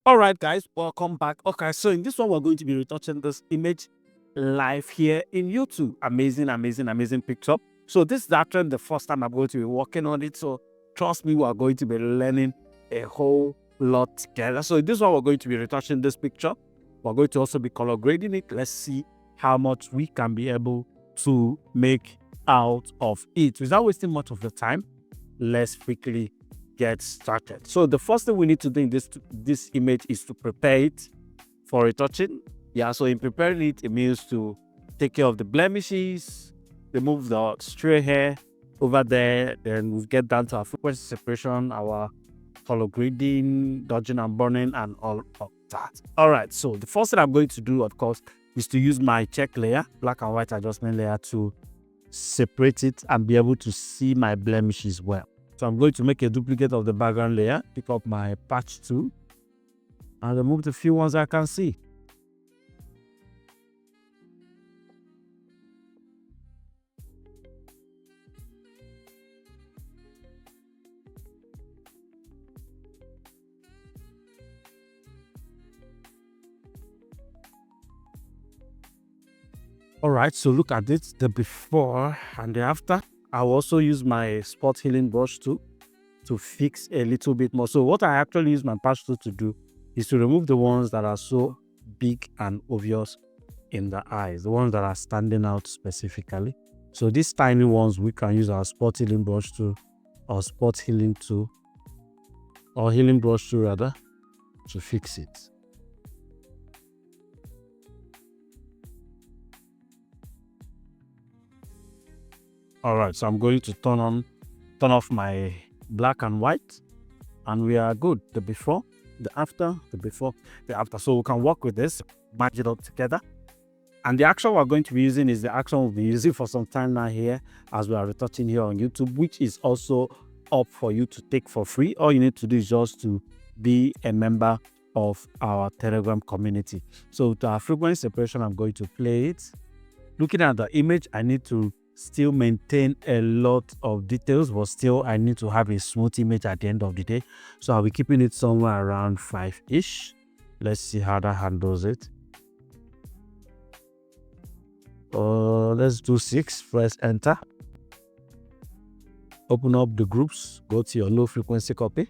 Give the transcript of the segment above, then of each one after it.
All right, guys, welcome back. Okay, so in this one, we're going to be retouching this image live here in YouTube. Amazing picture. So this is actually the first time I'm going to be working on it. So trust me, we're going to be learning a whole lot together. So in this one, we're going to be retouching this picture. We're going to also be color grading it. Let's see how much we can be able to make out of it. Without wasting much of the time, let's quickly get started. So the first thing we need to do in this image is to prepare it for retouching. Yeah, so in preparing it, it means to take care of the blemishes, remove the stray hair over there, then we'll get down to our frequency separation, our color grading, dodging and burning, and all of that. All right, so the first thing I'm going to do, of course, is to use my check layer, black and white adjustment layer, to separate it and be able to see my blemishes well. So I'm going to make a duplicate of the background layer, pick up my patch tool, and remove the few ones I can see. All right, so look at it, the before and the after. I'll also use my spot healing brush tool to fix a little bit more. So what I actually use my patch tool to do is to remove the ones that are so big and obvious in the eyes, the ones that are standing out specifically. So these tiny ones, we can use our spot healing brush tool or spot healing tool or healing brush tool rather to fix it. All right, so I'm going to turn off my black and white, and we are good. The before, the after, the before, the after. So we can work with this, match it up together. And the action we're going to be using is the action we'll be using for some time now here as we are retouching here on YouTube, which is also up for you to take for free. All you need to do is just to be a member of our Telegram community. So to our frequency separation, I'm going to play it. Looking at the image, I need to still maintain a lot of details, but still I need to have a smooth image at the end of the day. So I'll be keeping it somewhere around 5-ish. Let's see how that handles it. Let's do 6. Press enter. Open up the groups, go to your low frequency copy,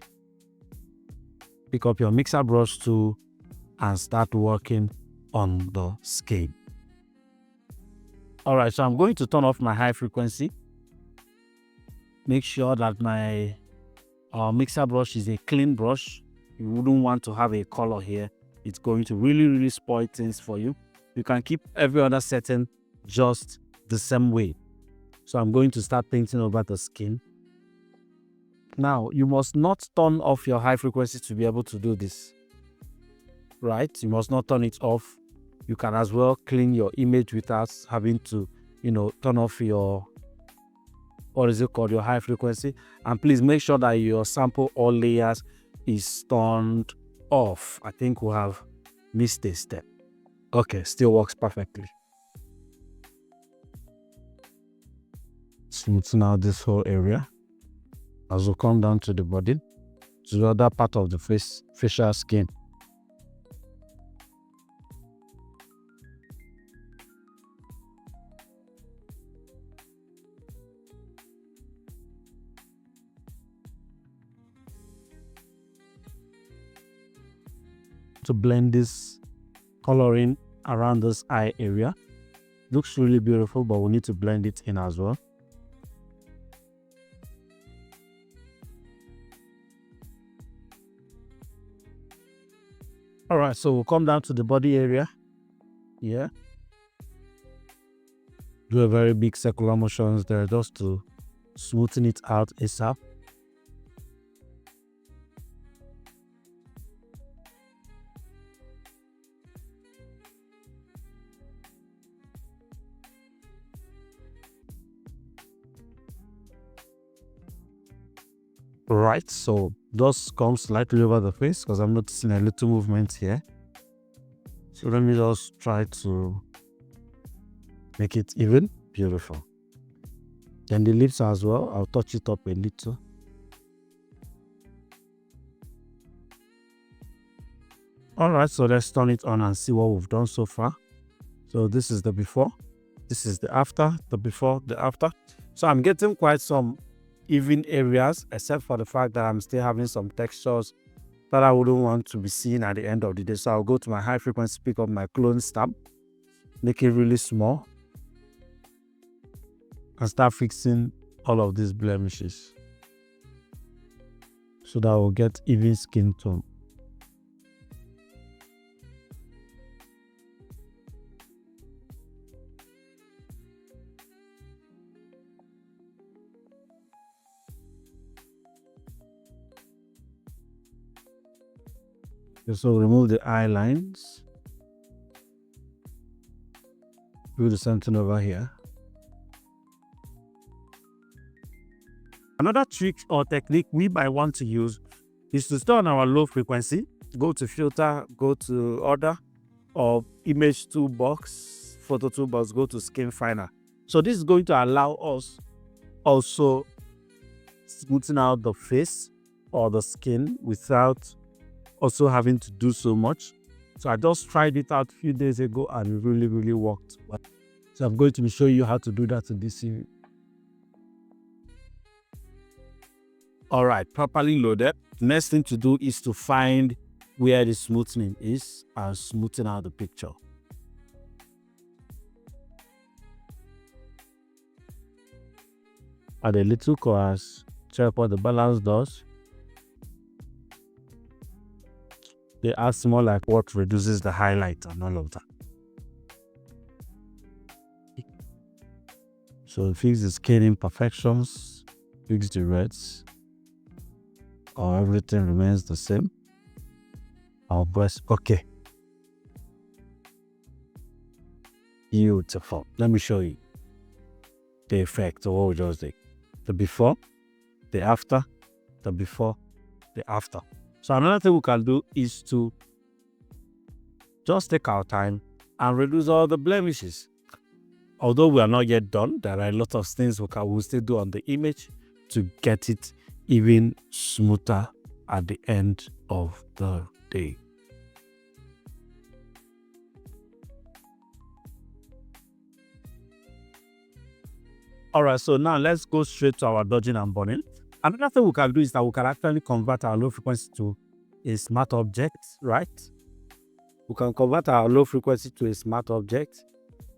pick up your mixer brush tool, and start working on the scale. All right, so I'm going to turn off my high frequency. Make sure that my mixer brush is a clean brush. You wouldn't want to have a color here. It's going to really spoil things for you. You can keep every other setting just the same way. So I'm going to start painting over the skin. Now, you must not turn off your high frequency to be able to do this, right? You must not turn it off. You can as well clean your image without having to, turn off your, your high frequency. And please make sure that your sample all layers is turned off. I think we have missed a step. Okay, still works perfectly. Smoothen out this whole area as we come down to the body, to the other part of the facial skin. To blend this coloring around this eye area. Looks really beautiful, but we need to blend it in as well. All right, so we'll come down to the body area. Yeah. Do a very big circular motions there just to smoothen it out ASAP. Right, so just come slightly over the face because I'm noticing a little movement here. So let me just try to make it even. Beautiful. Then the lips as well, I'll touch it up a little. All right, so let's turn it on and see what we've done so far. So this is the before, this is the after, the before, the after. So I'm getting quite some even areas, except for the fact that I'm still having some textures that I wouldn't want to be seen at the end of the day. So I'll go to my high frequency, pick up my clone stamp, make it really small, and start fixing all of these blemishes so that we'll get even skin tone. So remove the eye lines. Do the same thing over here. Another trick or technique we might want to use is to start on our low frequency, go to filter, go to order, or image toolbox, photo toolbox, go to skin finer. So this is going to allow us also smoothing out the face or the skin without also having to do so much. So I just tried it out a few days ago and it really worked. So I'm going to be showing you how to do that in this series. All right, properly loaded. The next thing to do is to find where the smoothing is and smoothen out the picture. Add a little coarse, check what the balance does. They ask more like what reduces the highlight and all of that. So fix the skin imperfections, fix the reds, or everything remains the same. I'll press OK. Beautiful. Let me show you the effect of what we just did. The before, the after, the before, the after. So another thing we can do is to just take our time and reduce all the blemishes. Although we are not yet done, there are a lot of things we'll still do on the image to get it even smoother at the end of the day. All right, so now let's go straight to our dodging and burning. Another thing we can do is that we can actually convert our low frequency to a smart object, right? We can convert our low frequency to a smart object.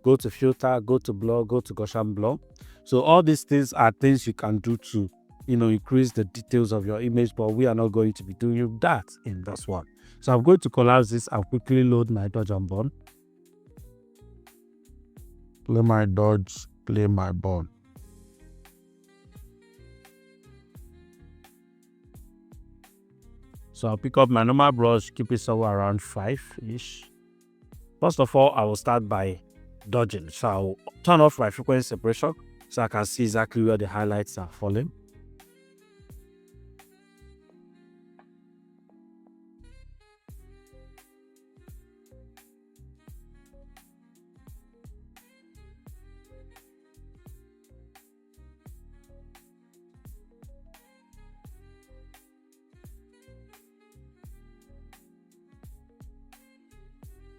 Go to filter, go to blur, go to Gaussian blur. So all these things are things you can do to, increase the details of your image, but we are not going to be doing that in this one. So I'm going to collapse this and quickly load my dodge and burn. Play my dodge, play my burn. So I'll pick up my normal brush, keep it somewhere around 5-ish. First of all, I will start by dodging. So I'll turn off my frequency separation so I can see exactly where the highlights are falling.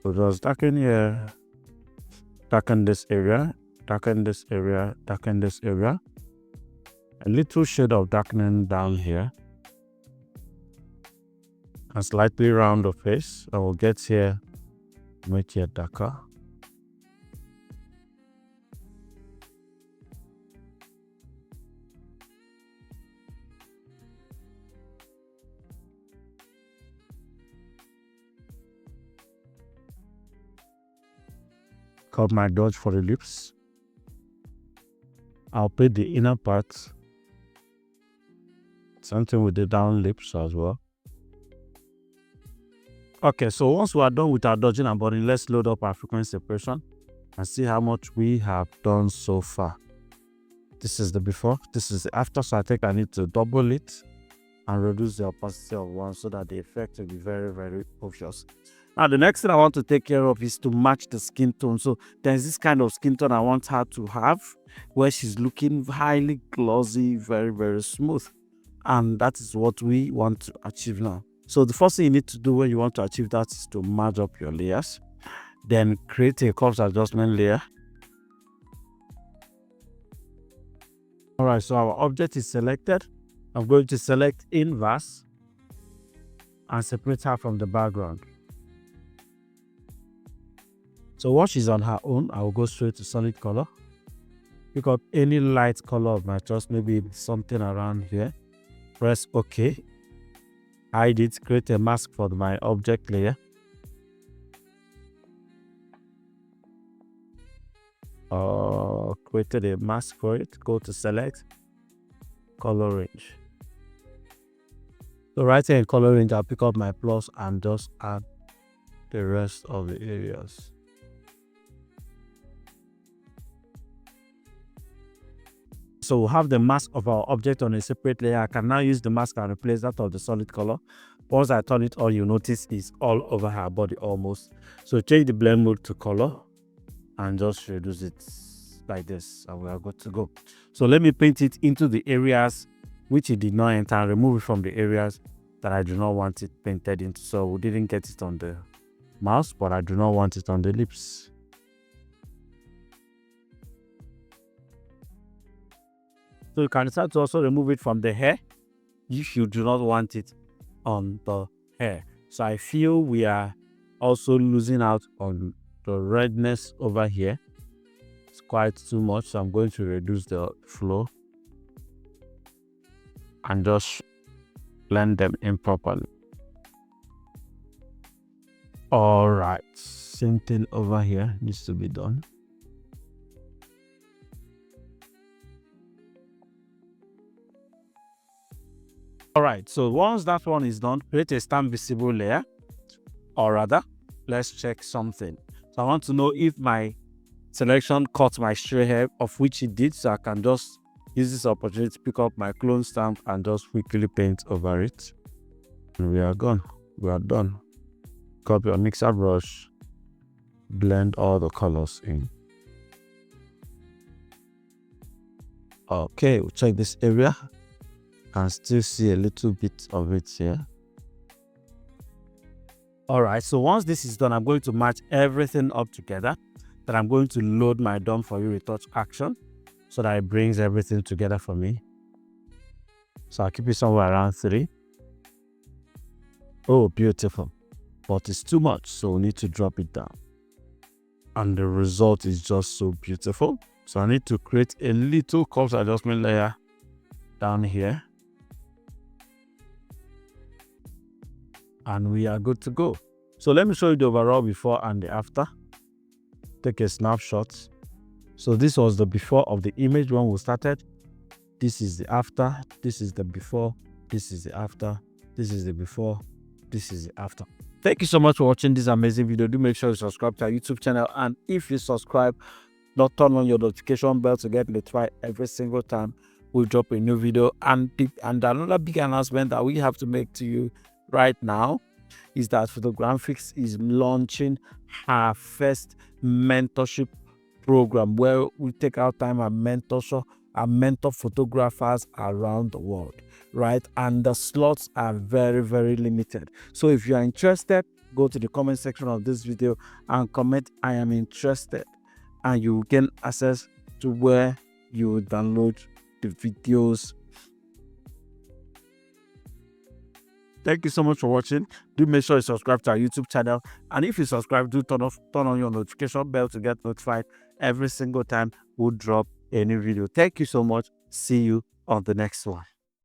So just darken here, darken this area, darken this area, darken this area. A little shade of darkening down here. And slightly round the face. I will get here, make it darker. Cut my dodge for the lips. I'll paint the inner part. Something with the down lips as well. Okay, so once we are done with our dodging and burning, let's load up our frequency separation and see how much we have done so far. This is the before, this is the after, so I think I need to double it and reduce the opacity of one so that the effect will be very obvious. Now, the next thing I want to take care of is to match the skin tone. So there's this kind of skin tone I want her to have where she's looking highly glossy, very smooth. And that is what we want to achieve now. So the first thing you need to do when you want to achieve that is to merge up your layers. Then create a curves adjustment layer. All right, so our object is selected. I'm going to select inverse and separate her from the background. So once she's on her own, I will go straight to solid color. Pick up any light color of my choice, maybe something around here. Press OK. Hide it, create a mask for my object layer. Created a mask for it. Go to select, color range. So right here in color range, I'll pick up my plus and just add the rest of the areas. So we'll have the mask of our object on a separate layer. I can now use the mask and replace that of the solid color. Once I turn it on, you notice it's all over her body almost. So change the blend mode to color and just reduce it like this, and we are good to go. So let me paint it into the areas which it did not enter and remove it from the areas that I do not want it painted into. So we didn't get it on the mouth, but I do not want it on the lips. So you can decide to also remove it from the hair if you do not want it on the hair. So I feel we are also losing out on the redness over here. It's quite too much, so I'm going to reduce the flow and just blend them in properly. All right, same thing over here needs to be done. All right, so once that one is done, create a stamp visible layer, or rather, let's check something. So I want to know if my selection cut my stray hair, of which it did, so I can just use this opportunity to pick up my clone stamp and just quickly paint over it. And we are gone. We are done. Copy your mixer brush, blend all the colors in. Okay, we'll check this area. Can still see a little bit of it here. All right, so once this is done, I'm going to match everything up together. Then I'm going to load my done for you retouch action so that it brings everything together for me. So I'll keep it somewhere around 3. Oh, beautiful. But it's too much, so we need to drop it down. And the result is just so beautiful. So I need to create a little curves adjustment layer down here. And we are good to go. So let me show you the overall before and the after. Take a snapshot. So this was the before of the image when we started. This is the after. This is the before. This is the after. This is the before. This is the after. Thank you so much for watching this amazing video. Do make sure you subscribe to our YouTube channel. And if you subscribe, not turn on your notification bell to get notified every single time we drop a new video. And another big announcement that we have to make to you right now is that Photographics is launching our first mentorship program where we take our time and mentor photographers around the world, right? And the slots are very, very limited. So if you are interested, go to the comment section of this video and comment "I am interested," and you will gain access to where you will download the videos. Thank you so much for watching. Do make sure you subscribe to our YouTube channel. And if you subscribe, do turn on your notification bell to get notified every single time we drop a new video. Thank you so much. See you on the next one.